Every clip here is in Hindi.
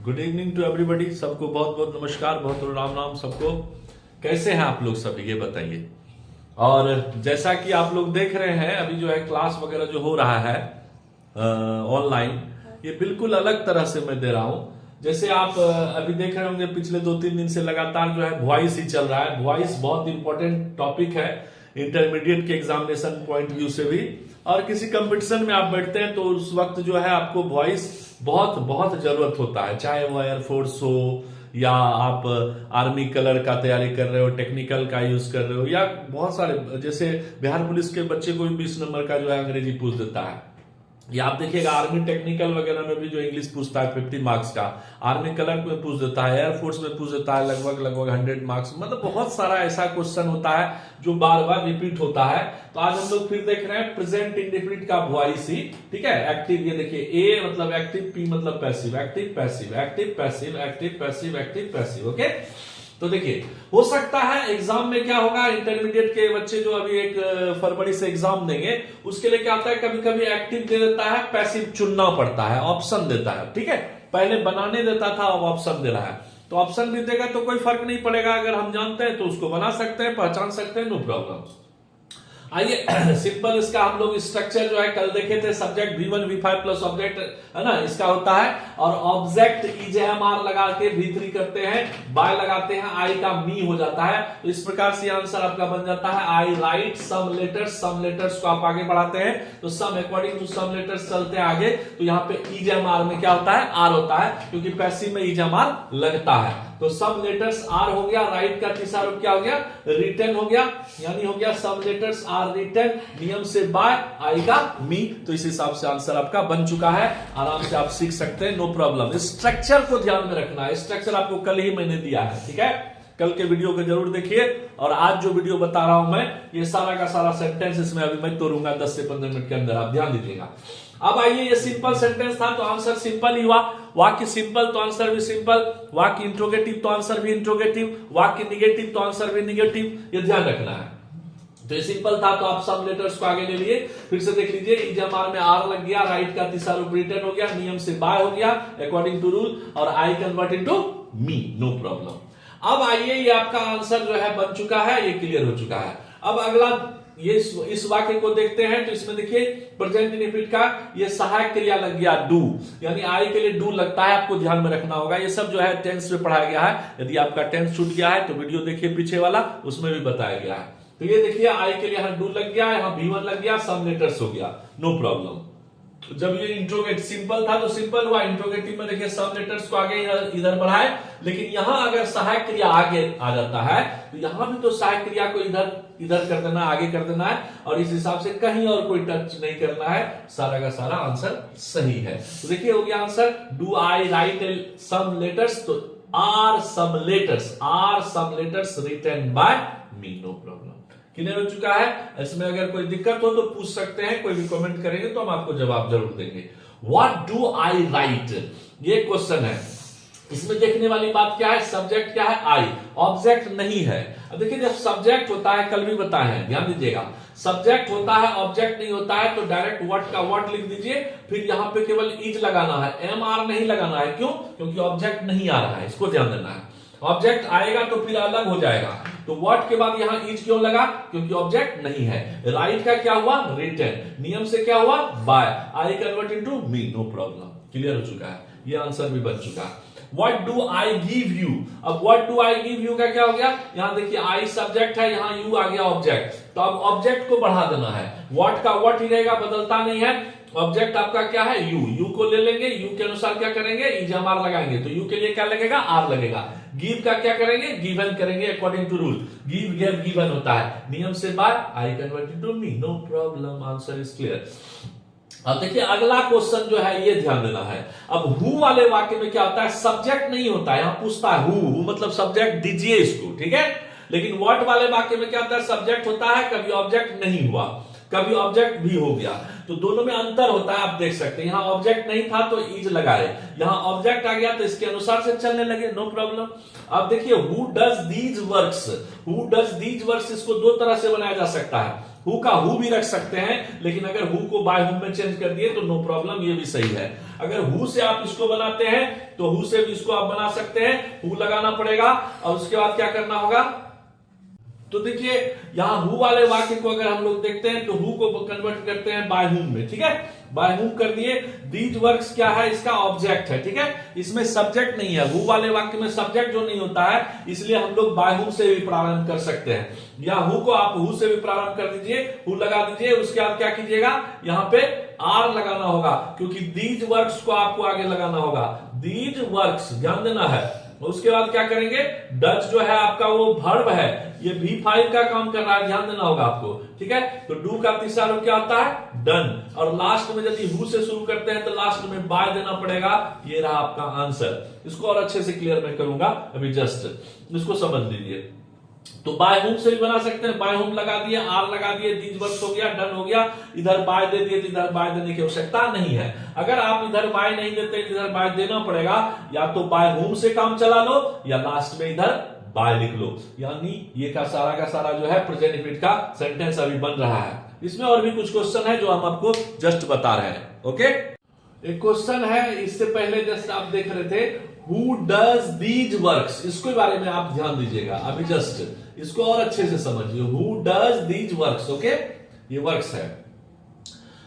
Good evening to everybody. सबको बहुत बहुत नमस्कार, बहुत बहुत राम राम सबको। कैसे हैं आप लोग सभी, ये बताइए। और जैसा कि आप लोग देख रहे हैं, अभी जो है क्लास वगैरह जो हो रहा है ऑनलाइन, ये बिल्कुल अलग तरह से मैं दे रहा हूं। जैसे आप अभी देख रहे होंगे, पिछले 2-3 दिन से लगातार जो है वॉइस ही चल रहा है। वॉइस बहुत इंपॉर्टेंट टॉपिक है इंटरमीडिएट के एग्जामिनेशन पॉइंट व्यू से भी। और किसी कंपटीशन में आप बैठते हैं तो उस वक्त जो है आपको वॉइस बहुत बहुत जरूरत होता है, चाहे वो एयरफोर्स हो या आप आर्मी कलर का तैयारी कर रहे हो, टेक्निकल का यूज कर रहे हो, या बहुत सारे जैसे बिहार पुलिस के बच्चे को भी 20 नंबर का जो है अंग्रेजी पूछ देता है। या आप देखिएगा आर्मी टेक्निकल वगैरह में भी जो इंग्लिश पूछता है 50 मार्क्स का, आर्मी कलर में पूछ देता है, एयरफोर्स में पूछ देता है लगभग 100 मार्क्स। मतलब बहुत सारा ऐसा क्वेश्चन होता है जो बार बार रिपीट होता है। तो आज हम लोग फिर देख रहे हैं प्रेजेंट इंडेफिनिट का वॉइस ही, ठीक है। एक्टिव, ये देखिए ए मतलब एक्टिव, पी मतलब passive, active passive, active passive, active passive, active passive. Okay, तो देखिए हो सकता है एग्जाम में क्या होगा, इंटरमीडिएट के बच्चे जो अभी 1 फरवरी से एग्जाम देंगे, उसके लिए क्या होता है, कभी कभी एक्टिव दे देता है, पैसिव चुनना पड़ता है, ऑप्शन देता है, ठीक है। पहले बनाने देता था, अब ऑप्शन दे रहा है। तो ऑप्शन भी देगा तो कोई फर्क नहीं पड़ेगा, अगर हम जानते हैं तो उसको बना सकते हैं, पहचान सकते हैं, नो प्रॉब्लम। आइए सिंपल इसका हम लोग स्ट्रक्चर जो है कल देखे थे, subject V1 V5 plus object है ना, इसका होता है। और ऑब्जेक्ट EJMR लगा के V3 करते हैं, बाय लगाते हैं, आई का मी हो जाता है। तो इस प्रकार से आंसर आपका बन जाता है आई राइट सम लेटर्स को आप आगे बढ़ाते हैं तो सम अकॉर्डिंग टू सम लेटर्स चलते हैं आगे। तो यहाँ पे EJMR में क्या होता है, आर होता है, क्योंकि पैसिव में EJMR लगता है। तो सम लेटर्स आर हो गया, राइट का तीसरा रूप क्या हो गया, रिटर्न हो गया, यानी हो गया सम लेटर्स आर रिटर्न, नियम से बाय, आई का मी। तो इस हिसाब से आंसर आपका बन चुका है, आराम से आप सीख सकते हैं, नो प्रॉब्लम। स्ट्रक्चर को ध्यान में रखना है, स्ट्रक्चर आपको कल ही मैंने दिया है, ठीक है। कल के वीडियो को जरूर देखिए। और आज जो वीडियो बता रहा हूं मैं, ये सारा का सारा सेंटेंस इसमें अभी मैं तोड़ूंगा 10 से 15 मिनट के अंदर, आप ध्यान दीजिएगा। अब आइए, ये सिंपल सेंटेंस था तो आंसर सिंपल ही हुआ, वाक्य सिंपल तो आंसर भी सिंपल, वाक्य इंट्रोगेटिव तो आंसर भी इंट्रोगेटिव, वाक्य निगेटिव तो आंसर भी निगेटिव, ये ध्यान रखना है। तो ये सिंपल था तो आप सम लेटर्स को आगे ले लिए, फिर से देख लीजिए। EJMR में आर लग गया, राइट का तीसरा रूप रिटर्न हो गया, नियम से बाय हो गया अकॉर्डिंग टू रूल, और I convert into me, no problem. अब आइए, ये आपका आंसर जो है बन चुका है, ये क्लियर हो चुका है। अब अगला ये इस वाक्य को देखते हैं तो इसमें देखिए प्रेजेंट इंडेफिनिट का ये सहायक क्रिया लग गया डू, यानी आई के लिए डू लगता है, आपको ध्यान में रखना होगा। ये सब जो है टेंस में पढ़ाया गया है, यदि आपका टेंस छूट गया है तो वीडियो देखिए पीछे वाला, उसमें भी बताया गया है। तो ये देखिए आई के लिए यहां डू लग गया, यहां V1 लग गया, सम लेटर्स हो गया, नो प्रॉब्लम। जब ये इंट्रोगेट सिंपल था तो सिंपल हुआ, इंट्रोगेटिव में देखिए सम लेटर्स को आगे इधर बढ़ाए, लेकिन यहां अगर सहायक क्रिया आगे आ जाता है तो यहां भी तो सहायक क्रिया को इधर कर देना, आगे कर देना है, और इस हिसाब से कहीं और कोई टच नहीं करना है, सारा का सारा आंसर सही है। तो देखिए हो गया answer, do I write some letters, तो are some letters written by me, no problem. Clear हो चुका है। इसमें अगर कोई दिक्कत हो तो पूछ सकते हैं, कोई भी कमेंट करेंगे तो हम आपको जवाब जरूर देंगे। व्हाट डू आई राइट, ये क्वेश्चन है। इसमें देखने वाली बात क्या है, सब्जेक्ट क्या है, आई, ऑब्जेक्ट नहीं है। अब देखिए जब सब्जेक्ट होता है, कल भी बताए हैं, ध्यान दीजिएगा, सब्जेक्ट होता है ऑब्जेक्ट नहीं होता है, तो डायरेक्ट व्हाट का व्हाट लिख दीजिए, फिर यहां पे केवल इज लगाना है, MR नहीं लगाना है। क्यों? क्योंकि ऑब्जेक्ट नहीं आ रहा है, इसको ध्यान देना है। ऑब्जेक्ट आएगा तो फिर अलग हो जाएगा, तो व्हाट के बाद यहां इज क्यों लगा, क्योंकि ऑब्जेक्ट नहीं है। राइट का क्या हुआ, रिटर्न, नियम से क्या हुआ, by, I convert into me, no problem. Clear हो चुका है, ये आंसर भी बन चुका है। What do I give you? अब what do I give you का क्या हो गया, यहां देखिए आई सब्जेक्ट है, यहां यू आ गया ऑब्जेक्ट, तो अब ऑब्जेक्ट को बढ़ा देना है, व्हाट का व्हाट ही रहेगा, बदलता नहीं है। ऑब्जेक्ट आपका क्या है, यू को ले लेंगे, यू के अनुसार क्या करेंगे, EJMR लगाएंगे, तो यू के लिए क्या लगेगा, आर लगेगा। गिव का क्या करेंगे, गिवन करेंगे according to rule, give gave given होता है, नियम से by, I convert into me, no problem, answer is clear. अब देखिए अगला क्वेश्चन जो है ये ध्यान देना है। अब हु वाले वाक्य में क्या होता है, सब्जेक्ट नहीं होता है, यहां पूछता है हु मतलब सब्जेक्ट दीजिए इसको, ठीक है। लेकिन व्हाट वाले वाक्य में क्या होता है, सब्जेक्ट होता है, कभी ऑब्जेक्ट नहीं हुआ, कभी ऑब्जेक्ट भी हो गया, तो दोनों में अंतर होता है, आप देख सकते हैं। यहां ऑब्जेक्ट नहीं था तो इज लगाए, यहां ऑब्जेक्ट आ गया तो इसके अनुसार से चलने लगे, नो प्रॉब्लम। अब देखिए हु डज दीज वर्क्स, इसको दो तरह से बनाया जा सकता है। हु का हु भी रख सकते हैं, लेकिन अगर हु को बाय हुम में चेंज कर दिए तो नो प्रॉब्लम, ये भी सही है। अगर हु से आप इसको बनाते हैं तो हु से भी इसको आप बना सकते हैं, हु लगाना पड़ेगा और उसके बाद क्या करना होगा। तो देखिए यहां हु वाले वाक्य को अगर हम लोग देखते हैं तो हु को कन्वर्ट करते हैं बाय हुम में, ठीक है, बाय हुम कर दिए। दीज वर्क्स क्या है, इसका ऑब्जेक्ट है, ठीक है, इसमें सब्जेक्ट नहीं है। हु वाले वाक्य में सब्जेक्ट जो नहीं होता है, इसलिए हम लोग बाय हुम से भी प्रारंभ कर सकते हैं, या हु को आप हु से भी प्रारंभ कर दीजिए, हु लगा दीजिए, उसके बाद क्या कीजिएगा, यहां पे आर लगाना होगा, क्योंकि दीज वर्क्स को आपको आगे लगाना होगा। दीज वर्क्स ध्यान देना है। उसके बाद क्या करेंगे, डच जो है आपका वो वर्ब है, ये V5 का काम कर रहा है, ध्यान देना होगा आपको, ठीक है। तो डू का तीसरा रूप क्या होता है, डन। और लास्ट में यदि हु से शुरू करते हैं तो लास्ट में बाय देना पड़ेगा। ये रहा आपका आंसर। इसको और अच्छे से क्लियर मैं करूंगा अभी, जस्ट इसको समझ लीजिए। तो बाय होम से भी बना सकते हैं, बाय होम लगा दिए, आर लगा दिए, दीज वर्क्स हो गया, डन हो गया। इधर बाय दे दिए तो इधर बाय देने की आवश्यकता नहीं है। अगर आप इधर बाय नहीं देते, इधर बाय देना पड़ेगा, या तो बाय होम से काम चला लो या लास्ट में इधर बाय लिख लो। यानी ये का सारा जो है प्रेजेंट इंडेफिनिट का सेंटेंस अभी बन रहा है। इसमें और भी कुछ क्वेश्चन है जो हम आपको जस्ट बता रहे हैं। ओके, एक क्वेश्चन है, इससे पहले जस्ट आप देख रहे थे, हु डज दीज वर्क्स, इसके बारे में आप ध्यान दीजिएगा अभी, जस्ट इसको और अच्छे से समझिए। Who does these works, okay, ये वर्क्स है।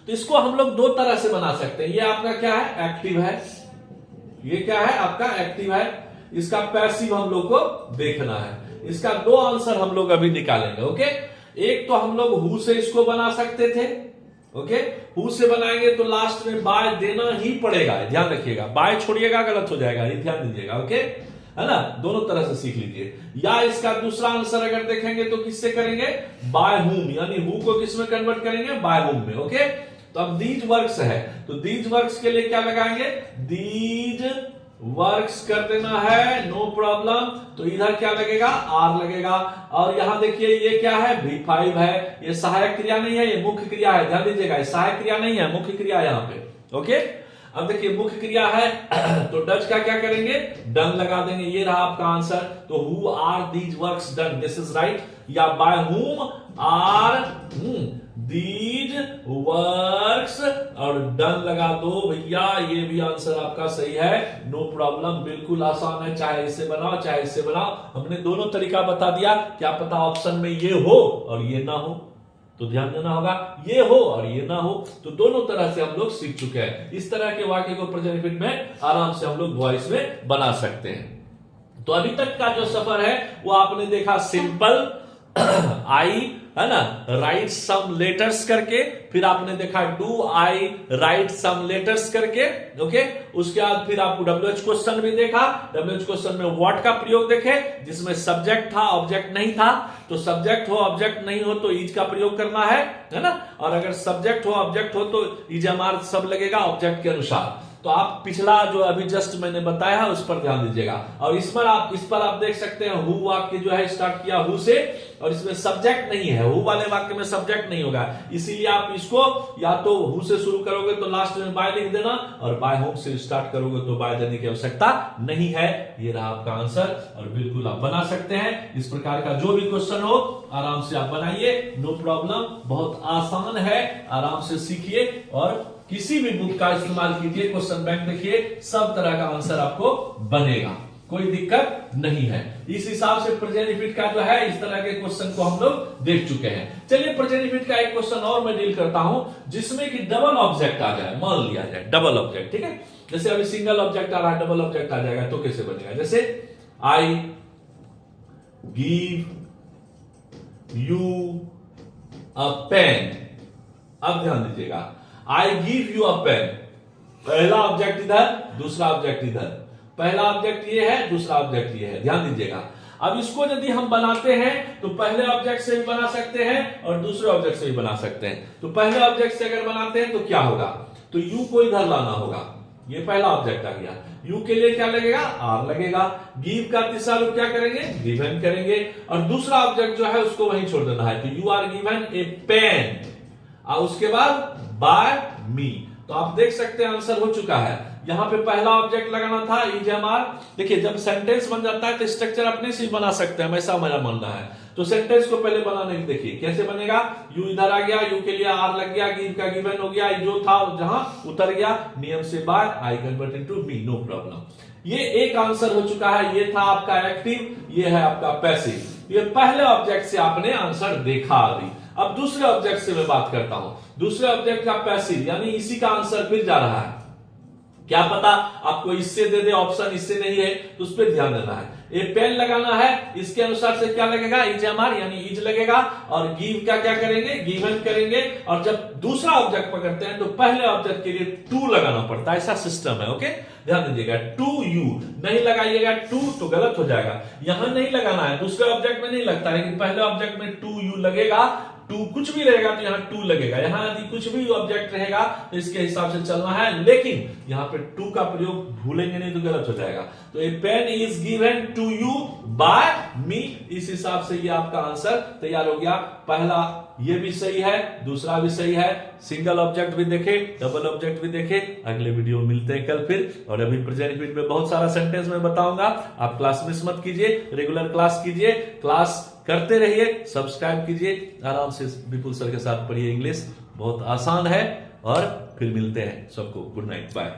तो इसको हम लोग दो तरह से बना सकते हैं। ये आपका क्या है, एक्टिव है, ये क्या है आपका एक्टिव है। इसका पैसिव हम लोग को देखना है। इसका दो आंसर हम लोग अभी निकालेंगे। ओके, एक तो हम लोग हु से इसको बना सकते थे, ओके, हु से बनाएंगे तो लास्ट में बाय देना ही पड़ेगा, ध्यान रखिएगा, बाय छोड़िएगा गलत हो जाएगा, ये ध्यान दीजिएगा। ओके, है ना, दोनों तरह से सीख लीजिए। या इसका दूसरा आंसर अगर देखेंगे तो किससे करेंगे, बाय हुम, यानी हु को किस में कन्वर्ट करेंगे, बाय हुम में। ओके, तो अब दीज वर्क्स है, तो दीज वर्क्स के लिए क्या लगाएंगे, दीज वर्क्स कर देना है, नो प्रॉब्लम। तो इधर क्या लगेगा, आर लगेगा। और यहां देखिए ये क्या है, V5 है, ये सहायक क्रिया नहीं है, ये मुख्य क्रिया है, ध्यान दीजिएगा, ये सहायक क्रिया नहीं है, मुख्य क्रिया है यहाँ पे। ओके, अब देखिए मुख्य क्रिया है तो डच का क्या करेंगे, डन लगा देंगे। ये रहा आपका आंसर। तो who are these works done, this is right. या by whom are these works और डन लगा दो भैया, ये भी आंसर आपका सही है, नो प्रॉब्लम, बिल्कुल आसान है। चाहे इससे बनाओ चाहे इससे बनाओ, हमने दोनों तरीका बता दिया। क्या पता ऑप्शन में ये हो और ये ना हो, तो ध्यान देना होगा, ये हो और ये ना हो, तो दोनों तरह से हम लोग सीख चुके हैं। इस तरह के वाक्य को प्रेजेंट इंडेफिनिट में आराम से हम लोग वॉइस में बना सकते हैं। तो अभी तक का जो सफर है वो आपने देखा, सिंपल आई, है ना, राइट सम लेटर्स करके, फिर आपने देखा do I write some letters करके। ओके, उसके बाद फिर आपको WH क्वेश्चन भी देखा। WH क्वेश्चन में व्हाट का प्रयोग देखे, जिसमें सब्जेक्ट था ऑब्जेक्ट नहीं था। तो सब्जेक्ट हो ऑब्जेक्ट नहीं हो तो इज का प्रयोग करना है ना, और अगर सब्जेक्ट हो ऑब्जेक्ट हो तो इज एम सब लगेगा ऑब्जेक्ट के अनुसार। तो आप पिछला जो अभी जस्ट मैंने बताया है उस पर ध्यान दीजिएगा। और इस पर आप देख सकते हैं, हु वाक्य जो है स्टार्ट किया हु से, और इसमें सब्जेक्ट नहीं है, हु वाले वाक्य में सब्जेक्ट नहीं होगा, इसीलिए आप इसको या तो हु से शुरू करोगे तो लास्ट में बाय लिख देना, और बाय होम से स्टार्ट करोगे तो बाय देने की आवश्यकता नहीं है। ये रहा आपका आंसर, और बिल्कुल आप बना सकते हैं। इस प्रकार का जो भी क्वेश्चन हो आराम से आप बनाइए, नो प्रॉब्लम, बहुत आसान है, आराम से सीखिए और किसी भी बुक का इस्तेमाल कीजिए, क्वेश्चन बैंक देखिए, सब तरह का आंसर आपको बनेगा, कोई दिक्कत नहीं है। इस हिसाब से प्रेजेंट इंडेफिनिट का जो है इस तरह के क्वेश्चन को हम लोग देख चुके हैं। चलिए प्रेजेंट इंडेफिनिट का एक क्वेश्चन और मैं डील करता हूं, जिसमें कि डबल ऑब्जेक्ट आ जाए, मान लिया जाए डबल ऑब्जेक्ट, ठीक है। जैसे अभी सिंगल ऑब्जेक्ट आ रहा है, डबल ऑब्जेक्ट आ जाएगा तो कैसे बनेगा, जैसे I give you a pen. अब ध्यान दीजिएगा, I give you a pen, पहला ऑब्जेक्ट इधर, दूसरा ऑब्जेक्ट इधर, पहला ऑब्जेक्ट ये है, दूसरा ऑब्जेक्ट ये है, ध्यान दीजिएगा। अब इसको यदि हम बनाते हैं तो पहले ऑब्जेक्ट से भी बना सकते हैं और दूसरे ऑब्जेक्ट से भी बना सकते हैं। तो पहले ऑब्जेक्ट से अगर बनाते हैं तो क्या होगा, तो यू को इधर लाना होगा, ये पहला ऑब्जेक्ट आ गया। यू के लिए क्या लगेगा, आर लगेगा। गिव का तीसरा रूप क्या करेंगे, गिवन करेंगे, और दूसरा ऑब्जेक्ट जो है उसको वहीं छोड़ देना है। तो you are given a pen, और उसके बाद बाय मी। तो आप देख सकते हैं आंसर हो चुका है। यहां पे पहला ऑब्जेक्ट लगाना था इज एम आर। देखिए जब सेंटेंस बन जाता है तो स्ट्रक्चर अपने से ही बना सकते हैं, ऐसा मेरा मानना है। तो सेंटेंस को पहले बनाने की देखिए कैसे बनेगा। यू इधर आ गया, यू के लिए आर लग गया, गिव का गिवन हो गया, जो था जहां उतर गया, नियम से by I convert into me, no problem. ये एक आंसर हो चुका है। ये था आपका एक्टिव, ये है आपका पैसिव। ये पहले ऑब्जेक्ट से आपने आंसर देखा। अभी अब दूसरे ऑब्जेक्ट से मैं बात करता हूं। दूसरे ऑब्जेक्ट का पैसिव यानी इसी का आंसर फिर जा रहा है। क्या पता आपको इससे दे दे ऑप्शन, इससे नहीं है तो उस पर ध्यान देना है। ये पेन लगाना है, इसके अनुसार से क्या लगेगा, इज एम आर यानी इज लगेगा। और गिव का क्या करेंगे, गिवन करेंगे। और जब दूसरा ऑब्जेक्ट पकड़ते हैं तो पहले ऑब्जेक्ट के लिए टू लगाना पड़ता है, ऐसा सिस्टम है। ओके ध्यान दीजिएगा, टू यू नहीं लगाइएगा, टू तो गलत हो जाएगा। यहां नहीं लगाना है, दूसरे ऑब्जेक्ट में नहीं लगता है, लेकिन पहले ऑब्जेक्ट में टू यू लगेगा। टू कुछ भी रहेगा तो यहाँ टू लगेगा। यहां यदि कुछ भी ऑब्जेक्ट रहेगा तो इसके हिसाब से चलना है, लेकिन यहां पे टू का प्रयोग भूलेंगे नहीं तो गलत हो जाएगा। तो a pen is given to you by me, इस हिसाब से ये आपका आंसर तैयार हो गया। पहला ये भी सही है, दूसरा भी सही है। सिंगल ऑब्जेक्ट भी देखे, डबल ऑब्जेक्ट भी देखे। अगले वीडियो में मिलते हैं कल फिर। और अभी प्रेजेंट वीडियो में बहुत सारा सेंटेंस में बताऊंगा, आप क्लास मिस मत कीजिए, रेगुलर क्लास कीजिए, क्लास करते रहिए, सब्सक्राइब कीजिए, आराम से विपुल सर के साथ पढ़िए। इंग्लिश बहुत आसान है। और फिर मिलते हैं सबको। Good night, bye.